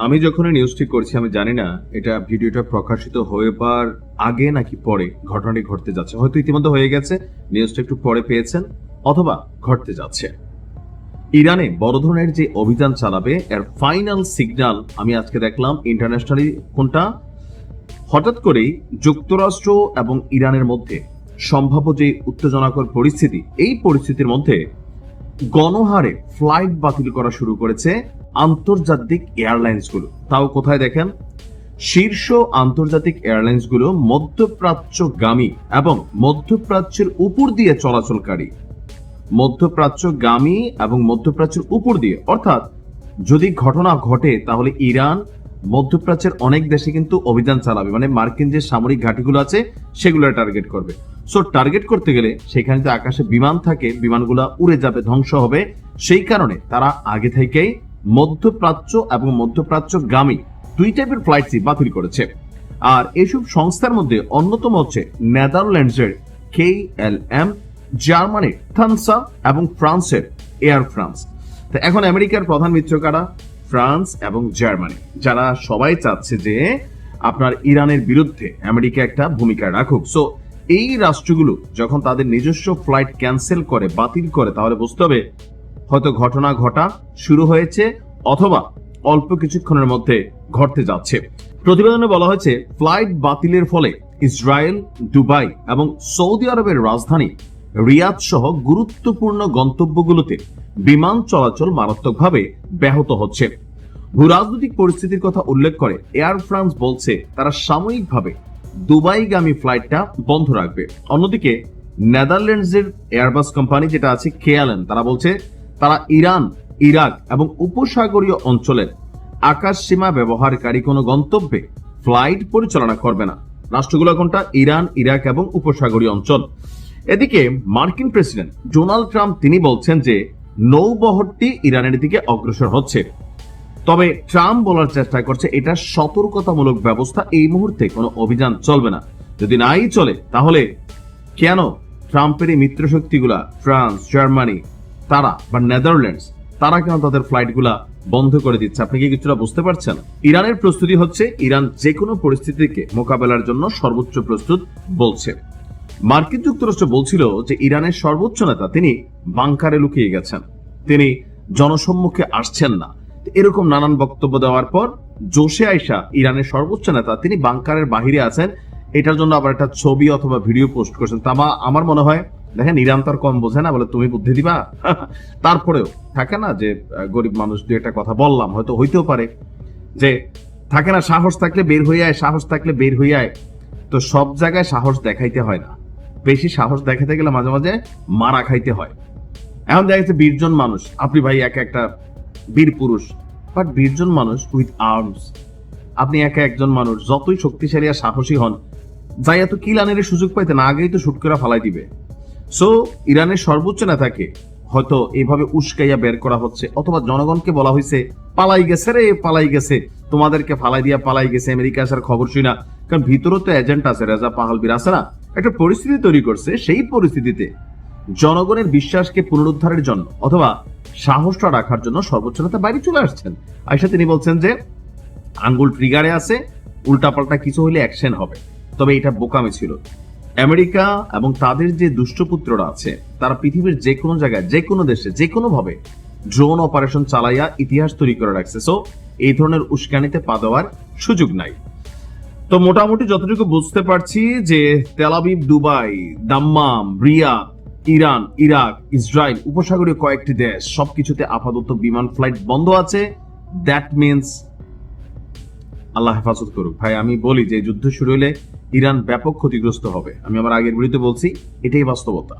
আমি যখন এই নিউজটি করছি আমি জানি না এটা ভিডিওটা প্রকাশিত হয়েবার আগে নাকি পরে ঘটনাটি ঘটতে যাচ্ছে। হয়তো ইতিমধ্যে হয়ে গেছে, নিউজটা একটু পরে পেয়েছেন, অথবা ঘটতে যাচ্ছে। ইরানে বড় ধরনের যে অভিযান চালাবে এর ফাইনাল সিগন্যাল আমি আজকে দেখলাম ইন্টারন্যাশনালি। কোনটা? হঠাৎ করেই যুক্তরাষ্ট্র এবং ইরানের মধ্যে সম্ভাব্য যে উত্তেজনাকর পরিস্থিতি, এই পরিস্থিতির মধ্যে গণহারে ফ্লাইট বাতিল করা শুরু করেছে আন্তর্জাতিক এয়ারলাইন্সগুলো। তাও কোথায় দেখেন? শীর্ষ আন্তর্জাতিক এয়ারলাইন্সগুলো মধ্যপ্রাচ্যগামী এবং মধ্যপ্রাচ্যের উপর দিয়ে চলাচলকারী, মধ্যপ্রাচ্যগামী এবং মধ্যপ্রাচ্যের উপর দিয়ে, অর্থাৎ যদি ঘটনা ঘটে তাহলে ইরান মধ্যপ্রাচ্যের অনেক দেশে কিন্তু অভিযান চালাবে, মানে মার্কিন যে সামরিক ঘাঁটিগুলো আছে সেগুলো টার্গেট করবে। সো টার্গেট করতে গেলে সেখানে যে আকাশে বিমান থাকে, বিমানগুলো উড়ে যাবে, ধ্বংস হবে। সেই কারণে তারা আগে থেকেই মধ্যপ্রাচ্য এবং মধ্যপ্রাচ্যগামী দুই টাইপের ফ্লাইটসই বাতিল করেছে। আর এইসব সংস্থার মধ্যে অন্যতম হচ্ছে নেদারল্যান্ডসের KLM, জার্মানির থানসা এবং ফ্রান্সের এয়ার ফ্রান্স। তো এখন আমেরিকার প্রধান মিত্র কারা? ফ্রান্স এবং জার্মানি, যারা সবাই চাচ্ছে যে আপনার ইরানের বিরুদ্ধে আমেরিকা একটা ভূমিকা রাখুক। সো এই রাষ্ট্রগুলো যখন তাদের নিজস্ব ফ্লাইট ক্যান্সেল করে, বাতিল করে, তাহলে বুঝতে হবে হয়তো ঘটনা ঘটা শুরু হয়েছে অথবা অল্প কিছুক্ষণের মধ্যে ঘটতে যাচ্ছে। প্রতিবেদনে বলা হয়েছে ফ্লাইট বাতিলের ফলে ইসরায়েল, দুবাই এবং সৌদি আরবের রাজধানী রিয়াদ সহ গুরুত্বপূর্ণ গন্তব্যগুলোতে বিমান চলাচল মারাত্মকভাবে ব্যাহত হচ্ছে। ভূরাজনৈতিক পরিস্থিতির কথা উল্লেখ করে এয়ার ফ্রান্স বলছে তারা সাময়িকভাবে দুবাইগামী ফ্লাইটটা বন্ধ রাখবে। অন্যদিকে নেদারল্যান্ডসের এয়ারবাস কোম্পানি যেটা আছে KLM, তারা বলছে তারা ইরান, ইরাক এবং উপসাগরীয় অঞ্চলের আকাশ সীমা ব্যবহারকারী কোনো গন্তব্যে ফ্লাইট পরিচালনা করবে না। রাষ্ট্রগুলো কোনটা? ইরান, ইরাক এবং উপসাগরীয় অঞ্চল। এদিকে মার্কিন প্রেসিডেন্ট ডোনাল্ড ট্রাম্প তিনি বলছেন যে নৌবহরটি ইরানের দিকে অগ্রসর হচ্ছে। তবে ট্রাম্প বলার চেষ্টা করছে এটা সতর্কতামূলক ব্যবস্থা, এই মুহূর্তে কোনো অভিযান চলবে না। যদি নাই চলে তাহলে কেন ট্রাম্পের এই মিত্র শক্তিগুলা ফ্রান্স, জার্মানি তারা বা নেদারল্যান্ডস তারা কেন তাদের ফ্লাইটগুলা বন্ধ করে দিচ্ছে? আপনি কি কিছুটা বুঝতে পারছেন? ইরানের প্রস্তুতি হচ্ছে ইরান যে কোনো পরিস্থিতিকে মোকাবেলার জন্য সর্বোচ্চ প্রস্তুত বলছে। মার্কিন যুক্তরাষ্ট্র বলছিল যে ইরানের সর্বোচ্চ নেতা তিনি বাংকারে লুকিয়ে গেছেন, তিনি জনসম্মুখে আসছেন না। এরকম নানান বক্তব্য দেওয়ার পর জোশে আইসা ইরানের সর্বোচ্চ নেতা তিনি বাংকারের বাহিরে আছেন, এটার জন্য আবার একটা ছবি অথবা ভিডিও পোস্ট করছেন। তা আমার মনে হয় দেখেন ইরান তার কম বোঝে না, বলে তুমি বুদ্ধি দিবা। তারপরেও থাকে না যে গরিব মানুষ দু একটা কথা বললাম, হয়তো হইতেও পারে যে থাকে না সাহস থাকলে বের হয়ে আয়, সাহস থাকলে বের হয়ে আয়। তো সব জায়গায় সাহস দেখাইতে হয় না, বেশি সাহস দেখাতে গেলে মাঝে মাঝে মারা খাইতে হয়। এখন দেখা যাচ্ছে 20 জন মানুষ, আপনি ভাই একটা বীর পুরুষ, বাট 20 জন মানুষ উইথ আর্মস, আপনি একজন মানুষ যতই শক্তিশালী আর সাহসী হন, যাই এত কিলানের সুযোগ পাইতে না আগেই তো শুট করে ফালাই দিবে। সো ইরানের সর্বোচ্চ নেতাকে হয়তো এইভাবে উস্কাইয়া বের করা হচ্ছে, অথবা জনগণকে বলা হয়েছে পালাই গেছে রে, পালাই গেছে, তোমাদেরকে ফালাই দিয়া পালাই গেছে, আমেরিকা আসার খবর শুই না। কারণ ভিতরে তো এজেন্ট আছে, রেজা পাহালবির আছে না, একটা পরিস্থিতি তৈরি করছে। সেই পরিস্থিতিতে জনগণের বিশ্বাসকে পুনরুদ্ধারের জন্য অথবা সাহসটা রাখার জন্য সর্বোচ্চ নেতা বাইরে চলে আসছেন। আইসা তিনি বলছেন যে আঙ্গুল ট্রিগারে আছে, উল্টাপাল্টা কিছু হইলে অ্যাকশন হবে। তবে এটা বোকামি ছিল। আমেরিকা এবং তাদের যে দুষ্টপুত্ররা আছে তারা পৃথিবীর যে কোনো জায়গায়, যে কোনো দেশে, যে কোনো ভাবে ড্রোন অপারেশন চালাইয়া ইতিহাস তৈরি করে রাখছে। সো এই ধরনের উস্কানিতে পা দেওয়ার সুযোগ নাই। তো মোটামুটি যতটুকু বুঝতে পারছি যে Tel Aviv, Dubai, Dammam, Riyadh, Iran, Iraq, Israel, উপসাগরীয় কয়েকটি দেশ সবকিছুতে আপাতত বিমান ফ্লাইট বন্ধ আছে। দ্যাট মিনস আল্লাহ হেফাজত করুক। ভাই আমি বলি যে যুদ্ধ শুরু হলে ইরান ব্যাপক ক্ষতিগ্রস্ত হবে। আমি আমার আগের ভিডিওতে বলছি, এটাই বাস্তবতা।